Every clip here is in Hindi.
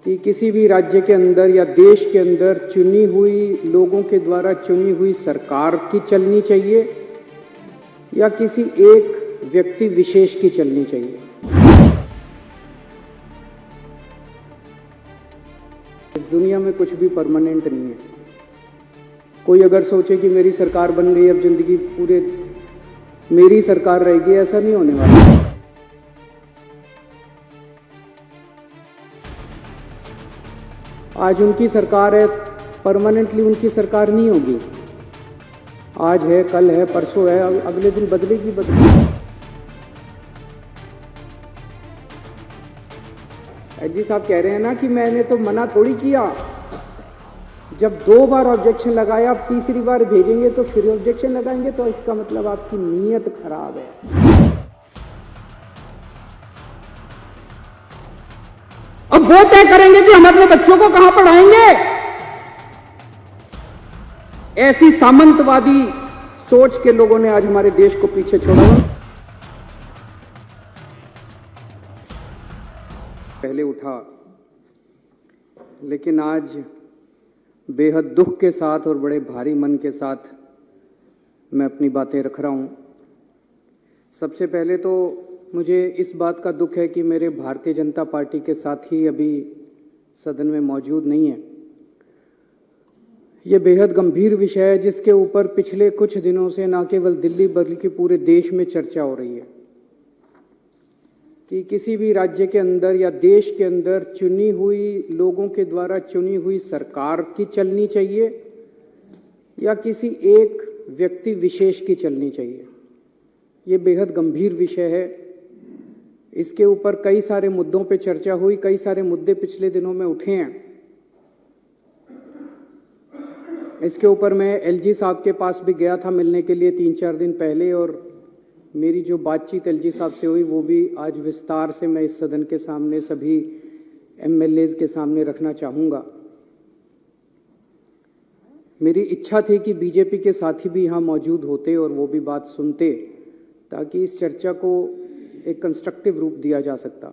कि किसी भी राज्य के अंदर या देश के अंदर चुनी हुई लोगों के द्वारा चुनी हुई सरकार की चलनी चाहिए या किसी एक व्यक्ति विशेष की चलनी चाहिए। इस दुनिया में कुछ भी परमानेंट नहीं है। कोई अगर सोचे कि मेरी सरकार बन गई, अब जिंदगी पूरे मेरी सरकार रहेगी, ऐसा नहीं होने वाला। आज उनकी सरकार है, परमानेंटली उनकी सरकार नहीं होगी। आज है, कल है, परसों है, अगले दिन बदलेगी। एजी साहब कह रहे हैं ना कि मैंने तो मना थोड़ी किया। जब 2 बार ऑब्जेक्शन लगाया, अब तीसरी बार भेजेंगे तो फिर ऑब्जेक्शन लगाएंगे, तो इसका मतलब आपकी नीयत खराब है। अब वो तय करेंगे कि हम अपने बच्चों को कहां पढ़ाएंगे। ऐसी सामंतवादी सोच के लोगों ने आज हमारे देश को पीछे छोड़ा। पहले उठा, लेकिन आज बेहद दुख के साथ और बड़े भारी मन के साथ मैं अपनी बातें रख रहा हूं। सबसे पहले तो मुझे इस बात का दुख है कि मेरे भारतीय जनता पार्टी के साथी अभी सदन में मौजूद नहीं है। ये बेहद गंभीर विषय है जिसके ऊपर पिछले कुछ दिनों से न केवल दिल्ली बल्कि पूरे देश में चर्चा हो रही है कि किसी भी राज्य के अंदर या देश के अंदर चुनी हुई लोगों के द्वारा चुनी हुई सरकार की चलनी चाहिए या किसी एक व्यक्ति विशेष की चलनी चाहिए। ये बेहद गंभीर विषय है। इसके ऊपर कई सारे मुद्दों पे चर्चा हुई, कई सारे मुद्दे पिछले दिनों में उठे हैं। इसके ऊपर मैं एलजी साहब के पास भी गया था मिलने के लिए 3-4 दिन पहले, और मेरी जो बातचीत एलजी साहब से हुई वो भी आज विस्तार से मैं इस सदन के सामने सभी एमएलएज के सामने रखना चाहूँगा। मेरी इच्छा थी कि बीजेपी के साथी भी यहाँ मौजूद होते और वो भी बात सुनते, ताकि इस चर्चा को एक कंस्ट्रक्टिव रूप दिया जा सकता।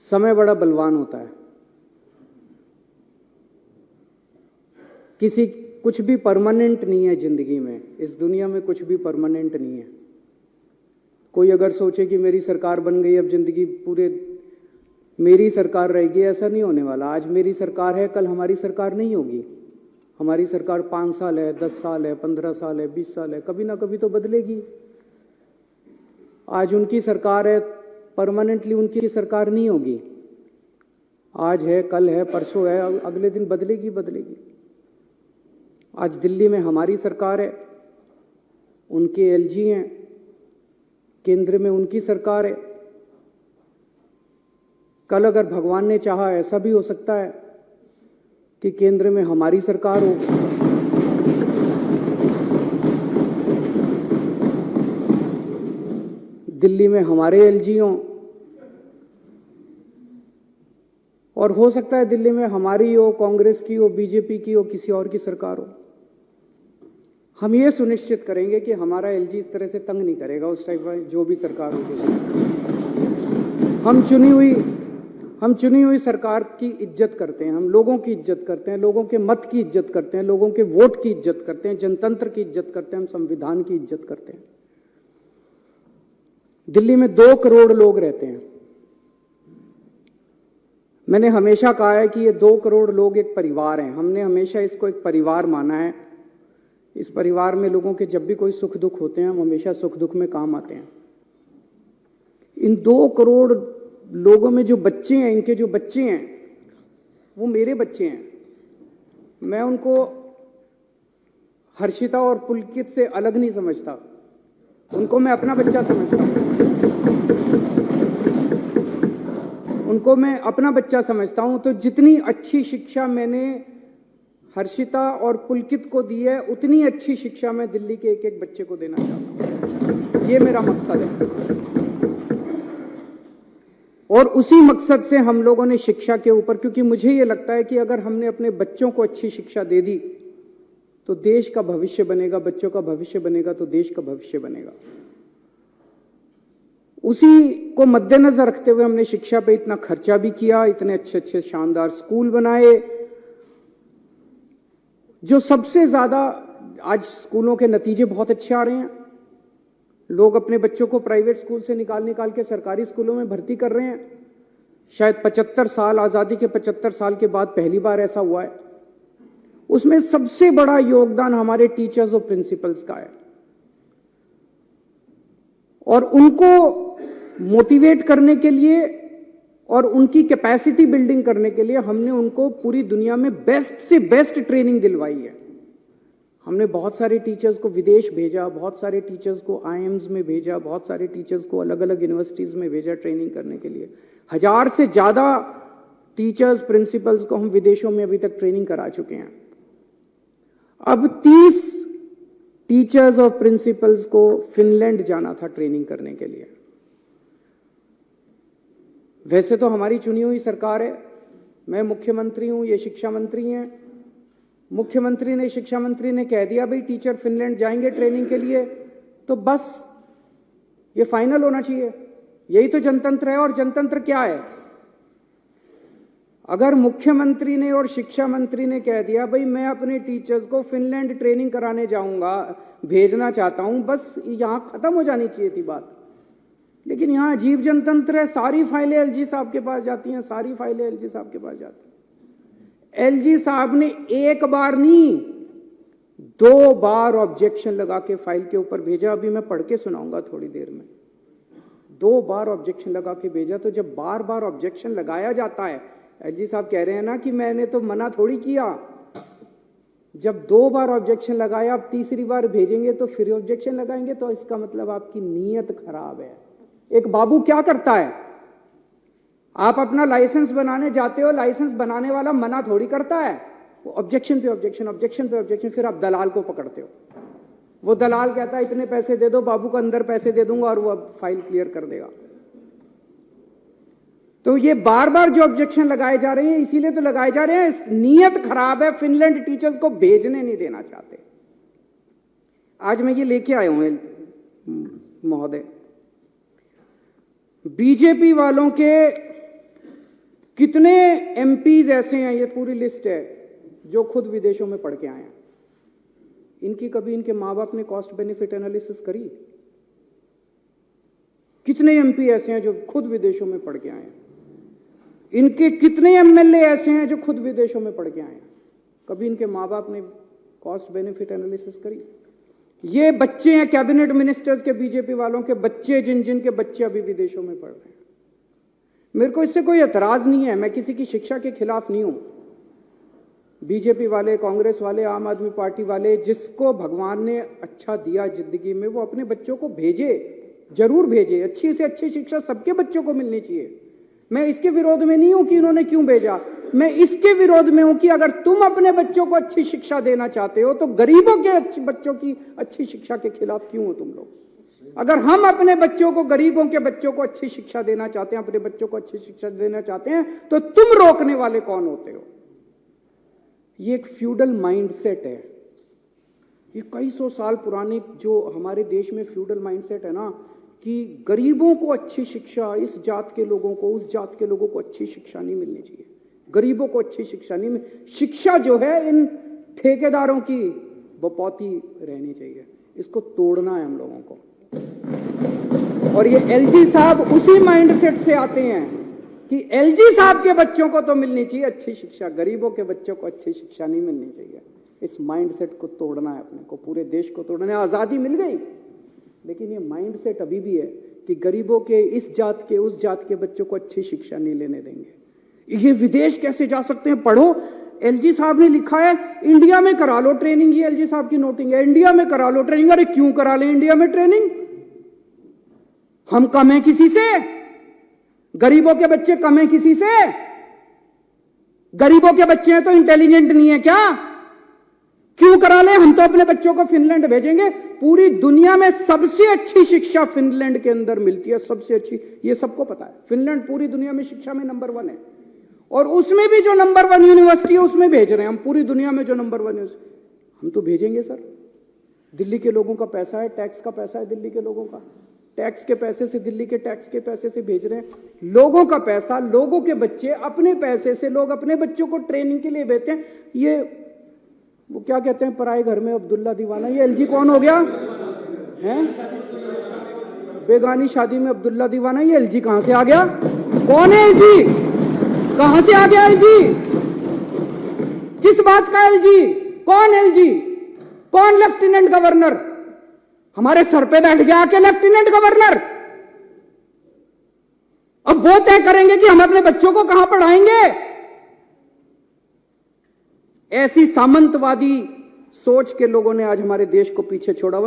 समय बड़ा बलवान होता है। कुछ भी परमानेंट नहीं है जिंदगी में। इस दुनिया में कुछ भी परमानेंट नहीं है। कोई अगर सोचे कि मेरी सरकार बन गई, अब जिंदगी पूरे मेरी सरकार रहेगी, ऐसा नहीं होने वाला। आज मेरी सरकार है, कल हमारी सरकार नहीं होगी। हमारी सरकार 5 साल है, 10 साल है, 15 साल है, 20 साल है, कभी ना कभी तो बदलेगी। आज उनकी सरकार है, परमानेंटली उनकी सरकार नहीं होगी। आज है, कल है, परसों है, अगले दिन बदलेगी। आज दिल्ली में हमारी सरकार है, उनके एलजी हैं, केंद्र में उनकी सरकार है। कल अगर भगवान ने चाहा ऐसा भी हो सकता है कि केंद्र में हमारी सरकार हो, दिल्ली में हमारे एलजी हों, और हो सकता है दिल्ली में हमारी हो, कांग्रेस की हो, बीजेपी की हो, किसी और की सरकार हो। हम ये सुनिश्चित करेंगे कि हमारा एलजी इस तरह से तंग नहीं करेगा उस टाइप का जो भी सरकार होगी। हम चुनी हुई सरकार की इज्जत करते हैं, हम लोगों की इज्जत करते हैं, लोगों के मत की इज्जत करते हैं, लोगों के वोट की इज्जत करते हैं, जनतंत्र की इज्जत करते हैं, हम संविधान की इज्जत करते हैं। दिल्ली में 2 करोड़ लोग रहते हैं। मैंने हमेशा कहा है कि ये 2 करोड़ लोग एक परिवार हैं। हमने हमेशा इसको एक परिवार माना है। इस परिवार में लोगों के जब भी कोई सुख दुख होते हैं, हम हमेशा सुख दुख में काम आते हैं। इन 2 करोड़ लोगों में जो बच्चे हैं, इनके जो बच्चे हैं वो मेरे बच्चे हैं। मैं उनको हर्षिता और पुलकित से अलग नहीं समझता, उनको मैं अपना बच्चा समझता हूं। उनको मैं अपना बच्चा समझता हूं। तो जितनी अच्छी शिक्षा मैंने हर्षिता और पुलकित को दी है, उतनी अच्छी शिक्षा मैं दिल्ली के एक एक बच्चे को देना चाहता हूं। ये मेरा मकसद है, और उसी मकसद से हम लोगों ने शिक्षा के ऊपर, क्योंकि मुझे ये लगता है कि अगर हमने अपने बच्चों को अच्छी शिक्षा दे दी तो देश का भविष्य बनेगा, बच्चों का भविष्य बनेगा तो देश का भविष्य बनेगा। उसी को मद्देनजर रखते हुए हमने शिक्षा पे इतना खर्चा भी किया, इतने अच्छे अच्छे शानदार स्कूल बनाए। जो सबसे ज्यादा आज स्कूलों के नतीजे बहुत अच्छे आ रहे हैं। लोग अपने बच्चों को प्राइवेट स्कूल से निकाल के सरकारी स्कूलों में भर्ती कर रहे हैं। शायद 75 साल, आजादी के 75 साल के बाद पहली बार ऐसा हुआ है। उसमें सबसे बड़ा योगदान हमारे टीचर्स और प्रिंसिपल्स का है, और उनको मोटिवेट करने के लिए और उनकी कैपेसिटी बिल्डिंग करने के लिए हमने उनको पूरी दुनिया में बेस्ट से बेस्ट ट्रेनिंग दिलवाई है। हमने बहुत सारे टीचर्स को विदेश भेजा, बहुत सारे टीचर्स को आईएम्स में भेजा, बहुत सारे टीचर्स को अलग अलग यूनिवर्सिटीज में भेजा ट्रेनिंग करने के लिए। 1000 से ज्यादा टीचर्स प्रिंसिपल्स को हम विदेशों में अभी तक ट्रेनिंग करा चुके हैं। अब 30 टीचर्स और प्रिंसिपल्स को फिनलैंड जाना था ट्रेनिंग करने के लिए। वैसे तो हमारी चुनी हुई सरकार है, मैं मुख्यमंत्री हूं, ये शिक्षा मंत्री हैं। मुख्यमंत्री ने, शिक्षा मंत्री ने कह दिया भाई टीचर फिनलैंड जाएंगे ट्रेनिंग के लिए, तो बस ये फाइनल होना चाहिए। यही तो जनतंत्र है। और जनतंत्र क्या है? अगर मुख्यमंत्री ने और शिक्षा मंत्री ने कह दिया भाई मैं अपने टीचर्स को फिनलैंड ट्रेनिंग कराने जाऊंगा, भेजना चाहता हूं, बस यहां खत्म हो जानी चाहिए थी बात। लेकिन यहां अजीब जनतंत्र है। सारी फाइलें एलजी साहब के पास जाती हैं, सारी फाइलें एलजी साहब के पास जाती हैं। एलजी साहब ने एक बार नहीं 2 बार ऑब्जेक्शन लगा के फाइल के ऊपर भेजा। अभी मैं पढ़ के सुनाऊंगा थोड़ी देर में। 2 बार ऑब्जेक्शन लगा के भेजा। तो जब बार बार ऑब्जेक्शन लगाया जाता है, एलजी साहब कह रहे हैं ना कि मैंने तो मना थोड़ी किया। जब 2 बार ऑब्जेक्शन लगाया, अब तीसरी बार भेजेंगे तो फिर ऑब्जेक्शन लगाएंगे, तो इसका मतलब आपकी नीयत खराब है। एक बाबू क्या करता है? आप अपना लाइसेंस बनाने जाते हो, लाइसेंस बनाने वाला मना थोड़ी करता है। वो ऑब्जेक्शन पे ऑब्जेक्शन, ऑब्जेक्शन पे ऑब्जेक्शन, फिर आप दलाल को पकड़ते हो। वो दलाल कहता है इतने पैसे दे दो, बाबू को अंदर पैसे दे दूंगा और वो अब फाइल क्लियर कर देगा। तो ये बार बार जो ऑब्जेक्शन लगाए जा रहे हैं, इसीलिए तो लगाए जा रहे हैं। नीयत खराब है, फिनलैंड टीचर्स को भेजने नहीं देना चाहते। आज मैं ये लेके आया हूं महोदय, बीजेपी वालों के कितने एमपीज ऐसे हैं, ये पूरी लिस्ट है, जो खुद विदेशों में पढ़ के आए हैं। इनकी कभी इनके मां बाप ने कॉस्ट बेनिफिट एनालिसिस करी? कितने एमपी ऐसे हैं जो खुद विदेशों में पढ़ के आए हैं? इनके कितने एमएलए ऐसे हैं जो खुद विदेशों में पढ़ के आए हैं? कभी इनके मां बाप ने कॉस्ट बेनिफिट एनालिसिस करी? ये बच्चे हैं कैबिनेट मिनिस्टर्स के, बीजेपी वालों के बच्चे, जिन के बच्चे अभी विदेशों में पढ़ रहे हैं। मेरे को इससे कोई एतराज नहीं है, मैं किसी की शिक्षा के खिलाफ नहीं हूं। बीजेपी वाले, कांग्रेस वाले, आम आदमी पार्टी वाले, जिसको भगवान ने अच्छा दिया जिंदगी में, वो अपने बच्चों को भेजे, जरूर भेजे। अच्छी से अच्छी शिक्षा सबके बच्चों को मिलनी चाहिए। मैं इसके विरोध में नहीं हूं कि इन्होंने क्यों भेजा। मैं इसके विरोध में हूं कि अगर तुम अपने बच्चों को अच्छी शिक्षा देना चाहते हो तो गरीबों के बच्चों की अच्छी शिक्षा के खिलाफ क्यों हो तुम लोग? अगर हम अपने बच्चों को, गरीबों के बच्चों को अच्छी शिक्षा देना चाहते हैं, अपने बच्चों को अच्छी शिक्षा देना चाहते हैं, तो तुम रोकने वाले कौन होते हो? ये एक फ्यूडल माइंडसेट है। ये कई सौ साल पुराने जो हमारे देश में फ्यूडल माइंडसेट है ना, कि गरीबों को अच्छी शिक्षा, इस जात के लोगों को, उस जात के लोगों को अच्छी शिक्षा नहीं मिलनी चाहिए। गरीबों को अच्छी शिक्षा नहीं मिल, शिक्षा जो है इन ठेकेदारों की बपौती रहनी चाहिए। इसको तोड़ना है हम लोगों को। और ये एलजी साहब उसी माइंडसेट से आते हैं कि एलजी साहब के बच्चों को तो मिलनी चाहिए अच्छी शिक्षा, गरीबों के बच्चों को अच्छी शिक्षा नहीं मिलनी चाहिए। इस माइंडसेट को तोड़ना है अपने को, पूरे देश को तोड़ना है। आजादी मिल गई, लेकिन ये माइंडसेट अभी भी है कि गरीबों के, इस जात के, उस जात के बच्चों को अच्छी शिक्षा नहीं लेने देंगे। ये विदेश कैसे जा सकते हैं? पढ़ो, एलजी साहब ने लिखा है इंडिया में करा लो ट्रेनिंग। ये एलजी साहब की नोटिंग है, इंडिया में करा लो ट्रेनिंग। अरे क्यों करा ले इंडिया में ट्रेनिंग? हम कम हैं किसी से? गरीबों के बच्चे कम हैं किसी से? गरीबों के बच्चे हैं तो इंटेलिजेंट नहीं है क्या? क्यों करा ले? हम तो अपने बच्चों को फिनलैंड भेजेंगे। पूरी दुनिया में सबसे अच्छी शिक्षा फिनलैंड के अंदर मिलती है, सबसे अच्छी। ये सबको पता है। फिनलैंड पूरी दुनिया में शिक्षा में नंबर 1 है, और उसमें भी जो नंबर 1 यूनिवर्सिटी है उसमें भेज रहे हैं हम। पूरी दुनिया में जो नंबर 1 हम तो भेजेंगे सर। दिल्ली के लोगों का पैसा है, टैक्स का पैसा है दिल्ली के लोगों का, टैक्स के पैसे से, दिल्ली के टैक्स के पैसे से भेज रहे हैं। लोगों का पैसा, लोगों के बच्चे, अपने पैसे से लोग अपने बच्चों को ट्रेनिंग के लिए भेजते हैं। ये वो क्या कहते हैं, पराए घर में अब्दुल्ला दीवाना। ये एलजी कौन हो गया है? बेगानी शादी में अब्दुल्ला दीवाना। ये एलजी कहां से आ गया? कौन है एलजी? कहां से आ गया एलजी? किस बात का एलजी? कौन एलजी? कौन लेफ्टिनेंट गवर्नर? हमारे सर पे बैठ गया आके लेफ्टिनेंट गवर्नर। अब वो तय करेंगे कि हम अपने बच्चों को कहां पढ़ाएंगे। ऐसी सामंतवादी सोच के लोगों ने आज हमारे देश को पीछे छोड़ा हुआ।